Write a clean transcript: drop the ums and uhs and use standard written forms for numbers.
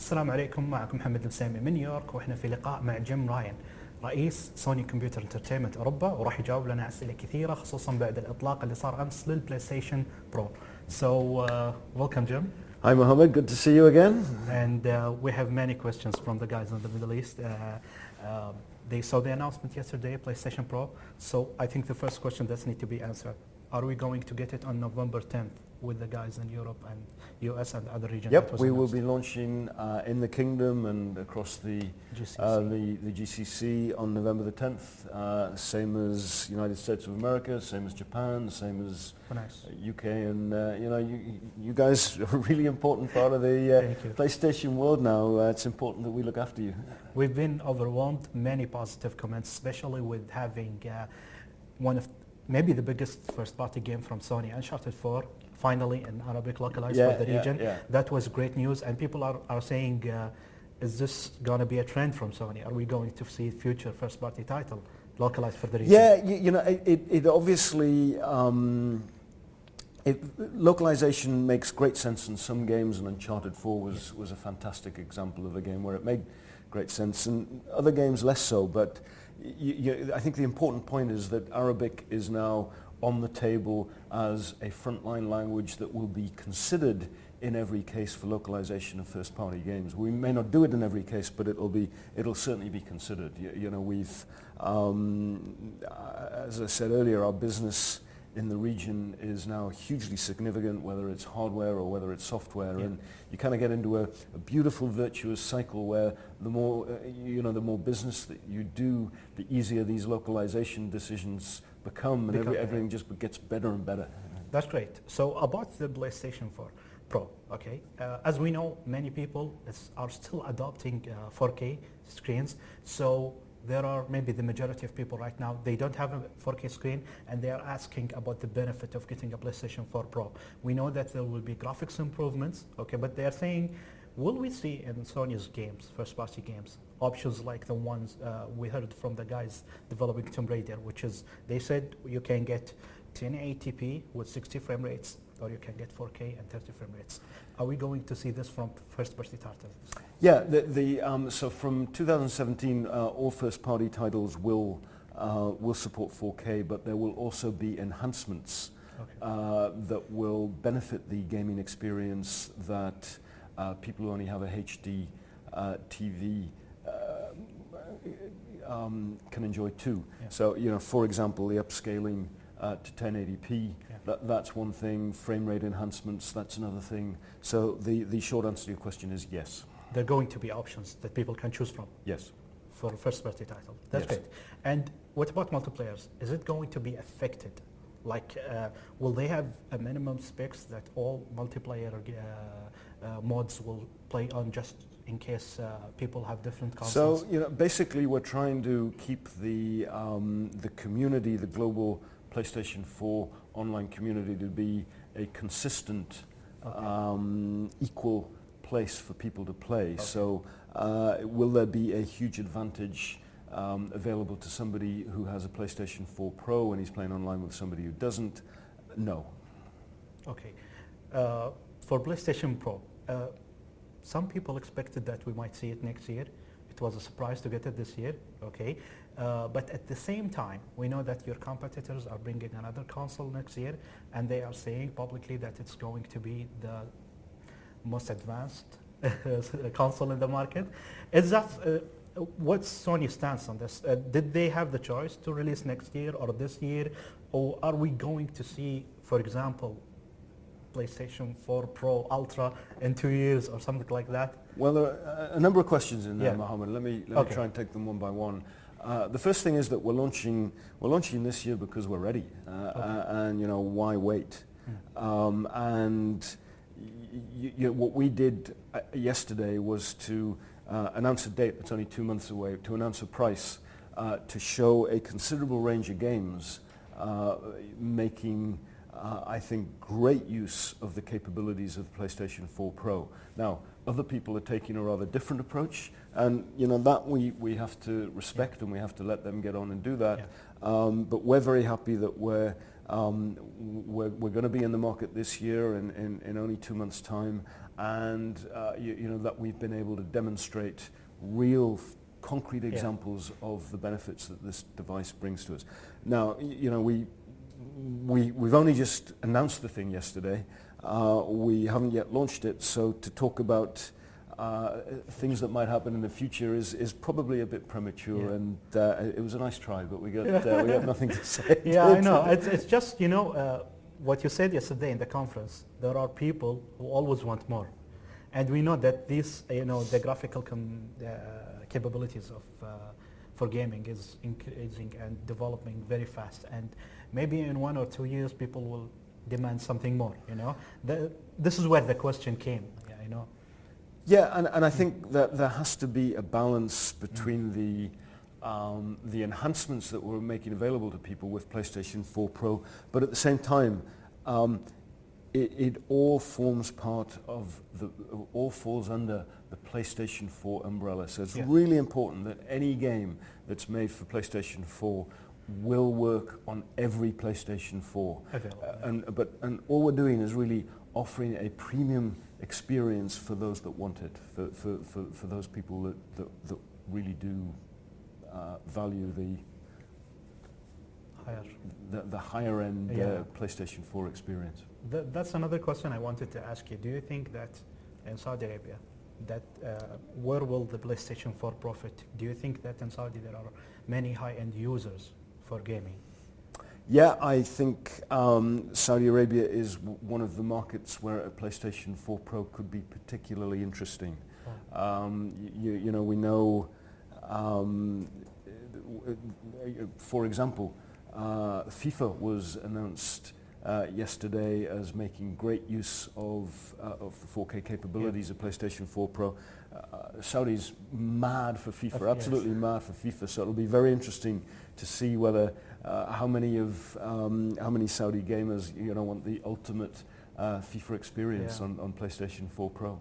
السلام عليكم، معكم محمد البسيمي من نيويورك، واحنا في لقاء مع راين رئيس سوني كمبيوتر انترتينمنت أوروبا، وراح يجاوب لنا أسئلة كثيرة خصوصا بعد الإطلاق اللي صار أمس للبلايستيشن برو. So welcome Jim. Hi Mohammed, good to see you again. And we have many questions from the guys in the Middle East. They saw the announcement yesterday, PlayStation Pro. So I think the first question does need to be answered. Are we going to get it on November 10th with the guys in Europe and US and other regions? Yep, we will be launching in the Kingdom and across the GCC on November the 10th. Same as United States of America, same as Japan, same as UK, and you guys are a really important part of the PlayStation world now. It's important that we look after you. We've been overwhelmed, many positive comments, especially with having one of maybe the biggest first-party game from Sony, Uncharted 4, finally in Arabic localized for the region. That was great news, and people are saying, is this going to be a trend from Sony? Are we going to see future first-party title localized for the region? Yeah, it obviously, localization makes great sense in some games, and Uncharted 4 was a fantastic example of a game where it made great sense, and other games less so, but I think the important point is that Arabic is now on the table as a frontline language that will be considered in every case for localization of first-party games. We may not do it in every case, but it'll certainly be considered. We've, as I said earlier, our business in the region is now hugely significant, whether it's hardware or whether it's software, and you kind of get into a beautiful virtuous cycle where the more business that you do, the easier these localization decisions become, and everything just gets better and better. That's great. So about the PlayStation 4 Pro, okay, as we know, many people are still adopting 4K screens, so there are maybe the majority of people right now, they don't have a 4K screen, and they are asking about the benefit of getting a PlayStation 4 Pro. We know that there will be graphics improvements, okay, but they are saying, will we see in Sony's games, first-party games, options like the ones we heard from the guys developing Tomb Raider, which is, they said you can get 1080p with 60 frame rates, or you can get 4K and 30 frame rates. Are we going to see this from first-party titles? Yeah, so from 2017, all first-party titles will support 4K, but there will also be enhancements that will benefit the gaming experience that people who only have a HD TV can enjoy too. So, for example, the upscaling to 1080p, that's one thing. Frame rate enhancements, that's another thing. So the short answer to your question is yes. There are going to be options that people can choose from? Yes. For a first-party title. That's great. And what about multiplayers? Is it going to be affected? Like, will they have a minimum specs that all multiplayer mods will play on, just in case people have different consoles? So, basically we're trying to keep the community, the global PlayStation 4 online community, to be a consistent, equal place for people to play. So will there be a huge advantage available to somebody who has a PlayStation 4 Pro and he's playing online with somebody who doesn't? No. Okay. For PlayStation Pro, some people expected that we might see it next year. It was a surprise to get it this year, okay? But at the same time, we know that your competitors are bringing another console next year, and they are saying publicly that it's going to be the most advanced console in the market. Is that, what's Sony's stance on this? Did they have the choice to release next year or this year? Or are we going to see, for example, PlayStation 4 Pro Ultra in 2 years or something like that? Well, there are a number of questions in there, Mohammed. Let me try and take them one by one. The first thing is that we're launching this year because we're ready, and why wait? And what we did yesterday was to announce a date that's only 2 months away, to announce a price, to show a considerable range of games, making I think great use of the capabilities of the PlayStation 4 Pro. Now, other people are taking a rather different approach, and that we have to respect, and we have to let them get on and do that. But we're very happy that we're going to be in the market this year in only 2 months' time, and that we've been able to demonstrate real concrete examples of the benefits that this device brings to us. Now, we've only just announced the thing yesterday. We haven't yet launched it, so to talk about things that might happen in the future is probably a bit premature, and it was a nice try, but we have nothing to say. Yeah, I know. It's just, what you said yesterday in the conference, there are people who always want more. And we know that these, the graphical capabilities for gaming is increasing and developing very fast. And maybe in 1 or 2 years, people will demand something more, This is where the question came, Yeah, and I think that there has to be a balance between the enhancements that we're making available to people with PlayStation 4 Pro, but at the same time, it all forms part of all falls under the PlayStation 4 umbrella. So it's really important that any game that's made for PlayStation 4 will work on every PlayStation 4. And all we're doing is really offering a premium experience for those that want it, for those people that really do value the higher end PlayStation 4 experience. That's another question I wanted to ask you. Do you think that in Saudi Arabia, where will the PlayStation 4 profit? Do you think that in Saudi there are many high-end users for gaming? Yeah, I think Saudi Arabia is one of the markets where a PlayStation 4 Pro could be particularly interesting. We know, for example, FIFA was announced yesterday as making great use of the 4K capabilities of PlayStation 4 Pro. Saudi's mad for FIFA, absolutely mad for FIFA. So it'll be very interesting to see whether how many Saudi gamers want the ultimate FIFA experience on PlayStation 4 Pro.